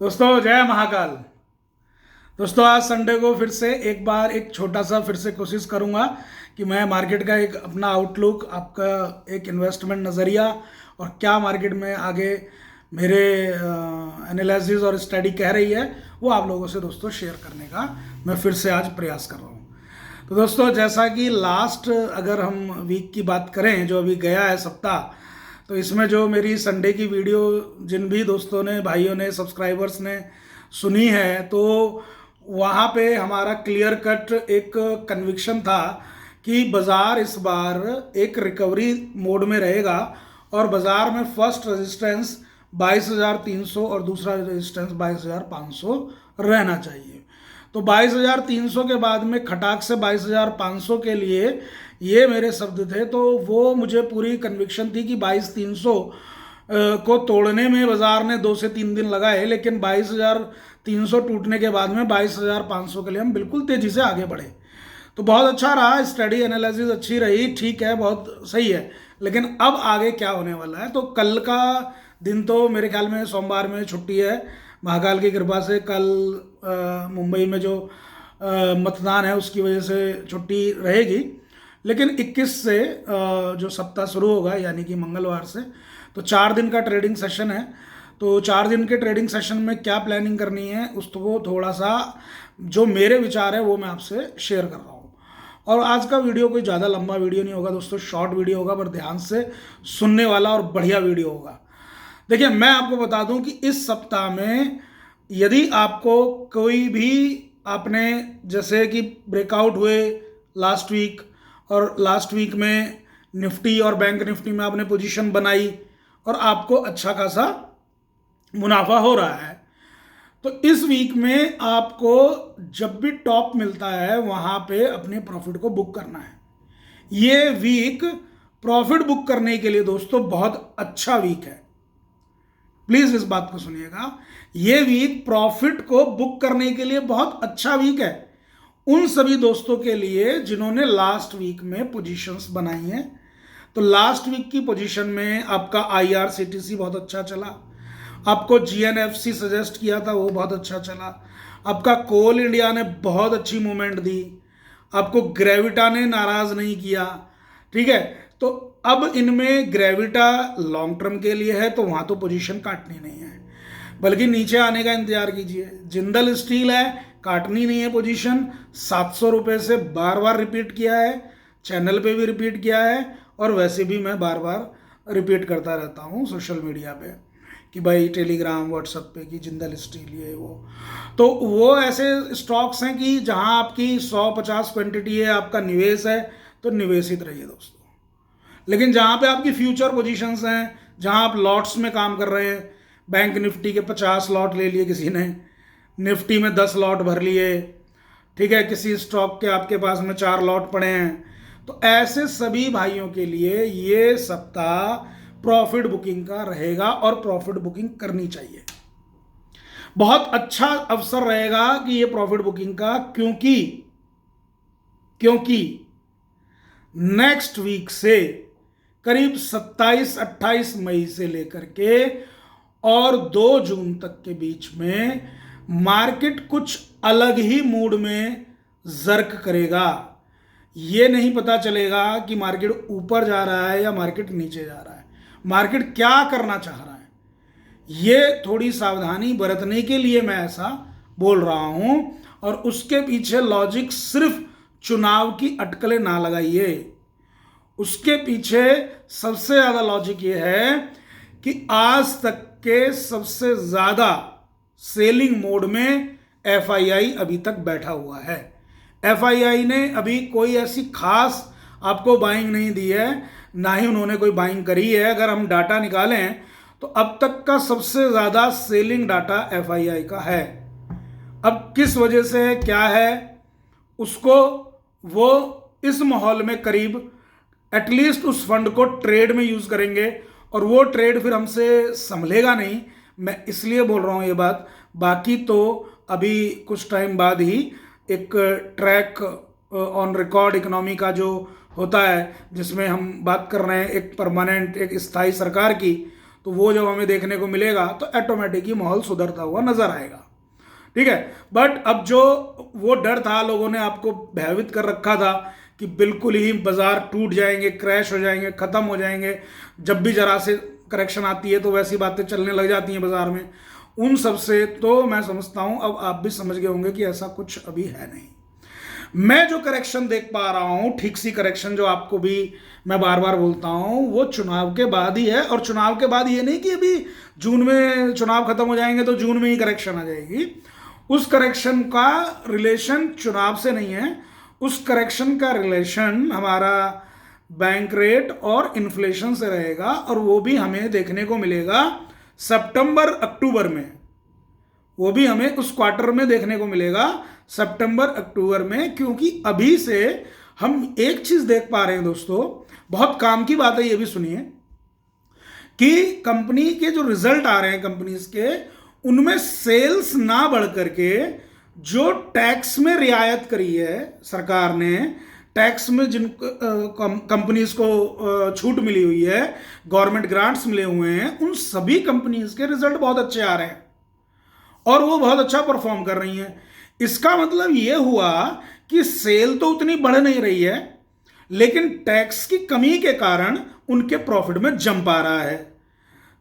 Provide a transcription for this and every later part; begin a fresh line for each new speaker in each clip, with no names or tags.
दोस्तों जय महाकाल। दोस्तों आज संडे को फिर से एक बार एक छोटा सा फिर से कोशिश करूंगा कि मैं मार्केट का एक अपना आउटलुक, आपका एक इन्वेस्टमेंट नज़रिया और क्या मार्केट में आगे मेरे एनालिसिस और स्टडी कह रही है वो आप लोगों से दोस्तों शेयर करने का मैं फिर से आज प्रयास कर रहा हूँ। तो दोस्तों जैसा कि लास्ट अगर हम वीक की बात करें जो अभी गया है सप्ताह, तो इसमें जो मेरी संडे की वीडियो जिन भी दोस्तों ने, भाइयों ने, सब्सक्राइबर्स ने सुनी है, तो वहाँ पे हमारा क्लियर कट एक कन्विक्शन था कि बाज़ार इस बार एक रिकवरी मोड में रहेगा और बाज़ार में फर्स्ट रेजिस्टेंस 22,300 और दूसरा रेजिस्टेंस 22,500 रहना चाहिए। तो 22,300 के बाद में खटाक से 22,500 के लिए ये मेरे शब्द थे। तो वो मुझे पूरी कन्विक्शन थी कि 22,300 को तोड़ने में बाज़ार ने 2 से 3 दिन लगाए, लेकिन 22,300 टूटने के बाद में 22,500 के लिए हम बिल्कुल तेज़ी से आगे बढ़े। तो बहुत अच्छा रहा, स्टडी एनालिसिस अच्छी रही, ठीक है, बहुत सही है। लेकिन अब आगे क्या होने वाला है, तो कल का दिन तो मेरे ख्याल में सोमवार में छुट्टी है, महाकाल की कृपा से। कल मुंबई में जो मतदान है उसकी वजह से छुट्टी रहेगी, लेकिन 21 से जो सप्ताह शुरू होगा यानी कि मंगलवार से, तो 4 दिन का ट्रेडिंग सेशन है। तो 4 दिन के ट्रेडिंग सेशन में क्या प्लानिंग करनी है उसको थोड़ा सा जो मेरे विचार है वो मैं आपसे शेयर कर रहा हूँ। और आज का वीडियो कोई ज़्यादा लंबा वीडियो नहीं होगा दोस्तों, शॉर्ट वीडियो होगा, पर ध्यान से सुनने वाला और बढ़िया वीडियो होगा। देखिए मैं आपको बता दूं कि इस सप्ताह में यदि आपको कोई भी, आपने जैसे कि ब्रेकआउट हुए लास्ट वीक, और लास्ट वीक में निफ्टी और बैंक निफ्टी में आपने पोजीशन बनाई और आपको अच्छा खासा मुनाफा हो रहा है, तो इस वीक में आपको जब भी टॉप मिलता है वहां पे अपने प्रॉफिट को बुक करना है। ये वीक प्रॉफिट बुक करने के लिए दोस्तों बहुत अच्छा वीक है, प्लीज इस बात को सुनिएगा। ये वीक प्रॉफिट को बुक करने के लिए बहुत अच्छा वीक है उन सभी दोस्तों के लिए जिन्होंने लास्ट वीक में पोजीशंस बनाई हैं। तो लास्ट वीक की पोजीशन में आपका आईआरसीटीसी बहुत अच्छा चला, आपको जीएनएफसी सजेस्ट किया था वो बहुत अच्छा चला, आपका कोल इंडिया ने बहुत अच्छी मूवमेंट दी, आपको ग्रेविटा ने नाराज नहीं किया, ठीक है। तो अब इनमें ग्रेविटा लॉन्ग टर्म के लिए है तो वहां तो पोजीशन काटनी नहीं है, बल्कि नीचे आने का इंतजार कीजिए। जिंदल स्टील है, काटनी नहीं है पोजीशन, 700 रुपये से बार बार रिपीट किया है, चैनल पे भी रिपीट किया है, और वैसे भी मैं बार बार रिपीट करता रहता हूँ सोशल मीडिया पे कि भाई टेलीग्राम व्हाट्सएप पे कि जिंदल स्टील ये वो। तो वो ऐसे स्टॉक्स हैं कि जहाँ आपकी 100-50 क्वांटिटी है, आपका निवेश है, तो निवेशित रहिए दोस्तों। लेकिन जहाँ पे आपकी फ्यूचर पोजीशंस हैं, जहाँ आप लॉट्स में काम कर रहे हैं, बैंक निफ्टी के 50 लॉट ले लिए किसी ने, निफ्टी में 10 लॉट भर लिए, ठीक है, किसी स्टॉक के आपके पास में 4 लॉट पड़े हैं, तो ऐसे सभी भाइयों के लिए ये सप्ताह प्रॉफिट बुकिंग का रहेगा और प्रॉफिट बुकिंग करनी चाहिए। बहुत अच्छा अवसर रहेगा कि ये प्रॉफिट बुकिंग का, क्योंकि नेक्स्ट वीक से करीब 27-28 मई से लेकर के और 2 जून तक के बीच में मार्केट कुछ अलग ही मूड में जर्क करेगा। ये नहीं पता चलेगा कि मार्केट ऊपर जा रहा है या मार्केट नीचे जा रहा है, मार्केट क्या करना चाह रहा है। ये थोड़ी सावधानी बरतने के लिए मैं ऐसा बोल रहा हूं, और उसके पीछे लॉजिक सिर्फ चुनाव की अटकलें ना लगाइए। उसके पीछे सबसे ज्यादा लॉजिक ये है कि आज तक के सबसे ज्यादा सेलिंग मोड में एफआईआई अभी तक बैठा हुआ है। एफआईआई ने अभी कोई ऐसी खास आपको बाइंग नहीं दी है, ना ही उन्होंने कोई बाइंग करी है। अगर हम डाटा निकालें तो अब तक का सबसे ज्यादा सेलिंग डाटा एफआईआई का है। अब किस वजह से है, क्या है, उसको वो इस माहौल में करीब एटलीस्ट उस फंड को ट्रेड में यूज करेंगे, और वो ट्रेड फिर हमसे संभलेगा नहीं। मैं इसलिए बोल रहा हूं ये बात। बाकी तो अभी कुछ टाइम बाद ही एक ट्रैक ऑन रिकॉर्ड इकोनॉमी का जो होता है, जिसमें हम बात कर रहे हैं एक परमानेंट, एक स्थायी सरकार की, तो वो जब हमें देखने को मिलेगा तो ऑटोमेटिक ही माहौल सुधरता हुआ नजर आएगा। ठीक है, बट अब जो वो डर था, लोगों ने आपको भयभीत कर रखा था कि बिल्कुल ही बाजार टूट जाएंगे, क्रैश हो जाएंगे, खत्म हो जाएंगे, जब भी जरा से करेक्शन आती है तो वैसी बातें चलने लग जाती हैं बाजार में, उन सब से तो मैं समझता हूं अब आप भी समझ गए होंगे कि ऐसा कुछ अभी है नहीं। मैं जो करेक्शन देख पा रहा हूं, ठीक सी करेक्शन जो आपको भी मैं बार बार बोलता हूं, वो चुनाव के बाद ही है। और चुनाव के बाद ये नहीं कि अभी जून में चुनाव खत्म हो जाएंगे तो जून में ही करेक्शन आ जाएगी। उस करेक्शन का रिलेशन चुनाव से नहीं है, उस करेक्शन का रिलेशन हमारा बैंक रेट और इन्फ्लेशन से रहेगा, और वो भी हमें देखने को मिलेगा सितंबर अक्टूबर में। वो भी हमें उस क्वार्टर में देखने को मिलेगा, सितंबर अक्टूबर में। क्योंकि अभी से हम एक चीज देख पा रहे हैं दोस्तों, बहुत काम की बात है, ये भी सुनिए, कि कंपनी के जो रिजल्ट आ रहे हैं कंपनीज के, उनमें सेल्स ना बढ़ करके जो टैक्स में रियायत करी है सरकार ने, टैक्स में जिन कंपनीज को छूट मिली हुई है, गवर्नमेंट ग्रांट्स मिले हुए हैं, उन सभी कंपनीज के रिजल्ट बहुत अच्छे आ रहे हैं और वो बहुत अच्छा परफॉर्म कर रही हैं। इसका मतलब ये हुआ कि सेल तो उतनी बढ़ नहीं रही है, लेकिन टैक्स की कमी के कारण उनके प्रॉफिट में जंप आ रहा है।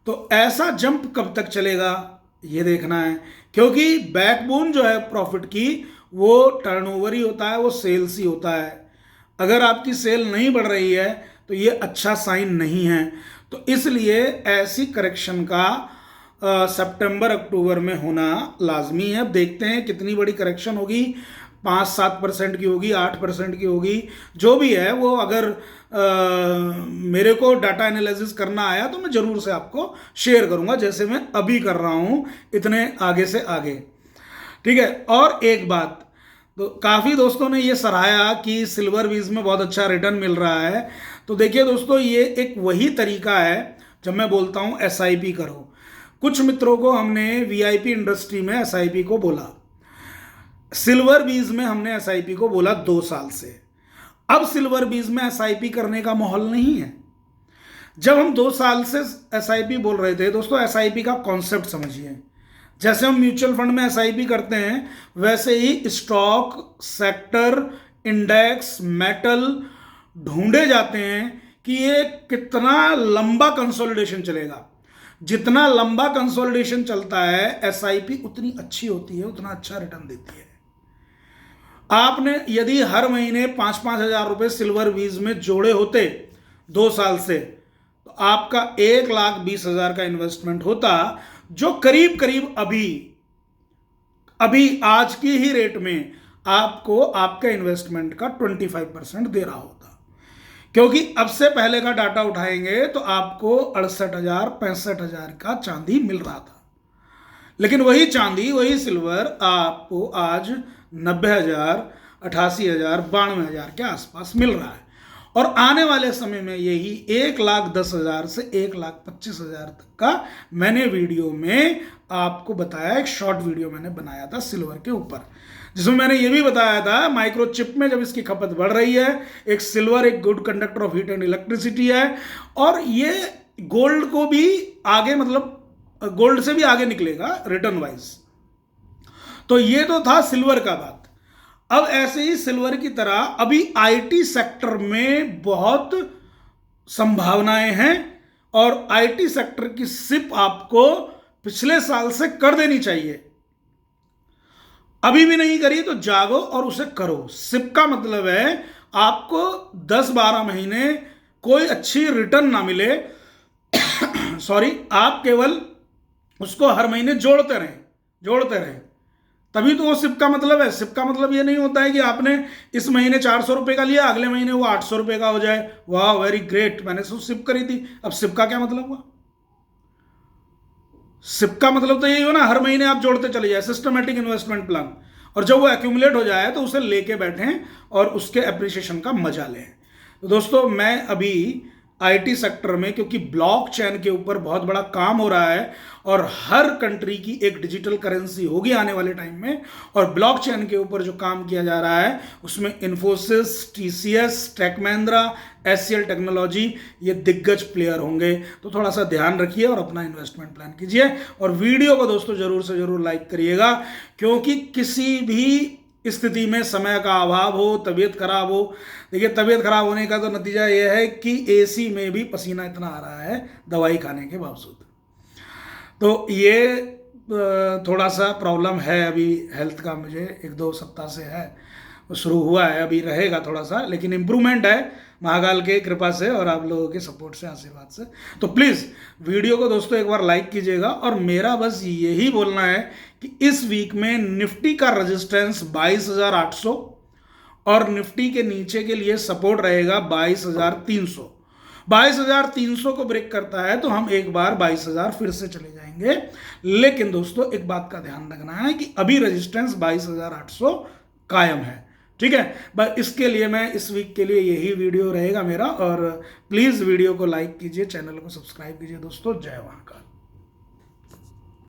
तो ऐसा जंप कब तक चलेगा ये देखना है, क्योंकि बैकबोन जो है प्रॉफिट की वो टर्नओवर ही होता है, वो सेल्स ही होता है। अगर आपकी सेल नहीं बढ़ रही है तो ये अच्छा साइन नहीं है। तो इसलिए ऐसी करेक्शन का सितंबर अक्टूबर में होना लाजमी है। अब देखते हैं कितनी बड़ी करेक्शन होगी, 5-7% की होगी, 8% की होगी, जो भी है वो। अगर मेरे को डाटा एनालिसिस करना आया तो मैं ज़रूर से आपको शेयर करूंगा, जैसे मैं अभी कर रहा हूं, इतने आगे से आगे। ठीक है, और एक बात, तो काफ़ी दोस्तों ने ये सराहा कि सिल्वर बीज में बहुत अच्छा रिटर्न मिल रहा है। तो देखिए दोस्तों, ये एक वही तरीका है जब मैं बोलता हूँ SIP करो। कुछ मित्रों को हमने VIP इंडस्ट्री में SIP को बोला, सिल्वर बीज में हमने SIP को बोला 2 साल से। अब सिल्वर बीज में SIP करने का माहौल नहीं है। जब हम 2 साल से SIP बोल रहे थे दोस्तों, SIP का कॉन्सेप्ट समझिए। जैसे हम म्यूचुअल फंड में SIP करते हैं, वैसे ही स्टॉक, सेक्टर, इंडेक्स, मेटल ढूंढे जाते हैं कि ये कितना लंबा कंसोलिडेशन चलेगा। जितना लंबा कंसोलिडेशन चलता है SIP उतनी अच्छी होती है, उतना अच्छा रिटर्न देती है। आपने यदि हर महीने 5-5 हजार रुपए सिल्वर बीज में जोड़े होते 2 साल से, तो आपका 1,20,000 का इन्वेस्टमेंट होता, जो करीब करीब अभी आज की ही रेट में आपको आपके इन्वेस्टमेंट का 25% दे रहा होता। क्योंकि अब से पहले का डाटा उठाएंगे तो आपको 68,000, 65,000 का चांदी मिल रहा था, लेकिन वही चांदी, वही सिल्वर आपको आज 90,000, 88,000, 92,000 के आसपास मिल रहा है। और आने वाले समय में यही 1,10,000 से 1,25,000 तक का मैंने वीडियो में आपको बताया। एक शॉर्ट वीडियो मैंने बनाया था सिल्वर के ऊपर, जिसमें मैंने ये भी बताया था माइक्रोचिप में जब इसकी खपत बढ़ रही है, एक सिल्वर एक good conductor of heat and electricity है, और ये गोल्ड को भी आगे, मतलब गोल्ड से भी आगे निकलेगा रिटर्न वाइज। तो ये तो था सिल्वर का बात। अब ऐसे ही सिल्वर की तरह अभी IT सेक्टर में बहुत संभावनाएं हैं, और IT सेक्टर की SIP आपको पिछले साल से कर देनी चाहिए। अभी भी नहीं करी तो जागो और उसे करो। SIP का मतलब है आपको 10-12 महीने कोई अच्छी रिटर्न ना मिले सॉरी, आप केवल उसको हर महीने जोड़ते रहें, तभी तो वो SIP का मतलब है। SIP का मतलब ये नहीं होता है कि आपने इस महीने 400 रुपये का लिया, अगले महीने वो 800 रुपये का हो जाए, वाह वेरी ग्रेट, मैंने SIP करी थी। अब SIP का क्या मतलब हुआ? SIP का मतलब तो यही हो ना, हर महीने आप जोड़ते चले जाए, सिस्टमेटिक इन्वेस्टमेंट प्लान, और जब वो एक्यूमुलेट हो जाए तो उसे लेके बैठें और उसके एप्रिसिएशन का मजा लें। तो दोस्तों, मैं अभी आईटी सेक्टर में, क्योंकि ब्लॉकचेन के ऊपर बहुत बड़ा काम हो रहा है और हर कंट्री की एक डिजिटल करेंसी होगी आने वाले टाइम में, और ब्लॉकचेन के ऊपर जो काम किया जा रहा है उसमें इन्फोसिस, टीसीएस, टेक महिंद्रा, एचसीएल टेक्नोलॉजी ये दिग्गज प्लेयर होंगे। तो थोड़ा सा ध्यान रखिए और अपना इन्वेस्टमेंट प्लान कीजिए। और वीडियो को दोस्तों जरूर से जरूर लाइक करिएगा, क्योंकि किसी भी स्थिति में समय का अभाव हो, तबीयत खराब हो, देखिए तबीयत खराब होने का तो नतीजा यह है कि एसी में भी पसीना इतना आ रहा है दवाई खाने के बावजूद। तो ये थोड़ा सा प्रॉब्लम है अभी हेल्थ का, मुझे 1-2 सप्ताह से है, वो शुरू हुआ है, अभी रहेगा थोड़ा सा, लेकिन इम्प्रूवमेंट है महाकाल के कृपा से और आप लोगों के सपोर्ट से, आशीर्वाद से। तो प्लीज़ वीडियो को दोस्तों एक बार लाइक कीजिएगा। और मेरा बस यही बोलना है कि इस वीक में निफ्टी का रेजिस्टेंस 22,800 और निफ्टी के नीचे के लिए सपोर्ट रहेगा 22,300। 22,300 को ब्रेक करता है तो हम एक बार 22,000 फिर से चले जाएंगे। लेकिन दोस्तों एक बात का ध्यान रखना है कि अभी रेजिस्टेंस 22,800 कायम है, ठीक है। बस इसके लिए मैं इस वीक के लिए यही वीडियो रहेगा मेरा। और प्लीज़ वीडियो को लाइक कीजिए, चैनल को सब्सक्राइब कीजिए दोस्तों। जय महाकाल।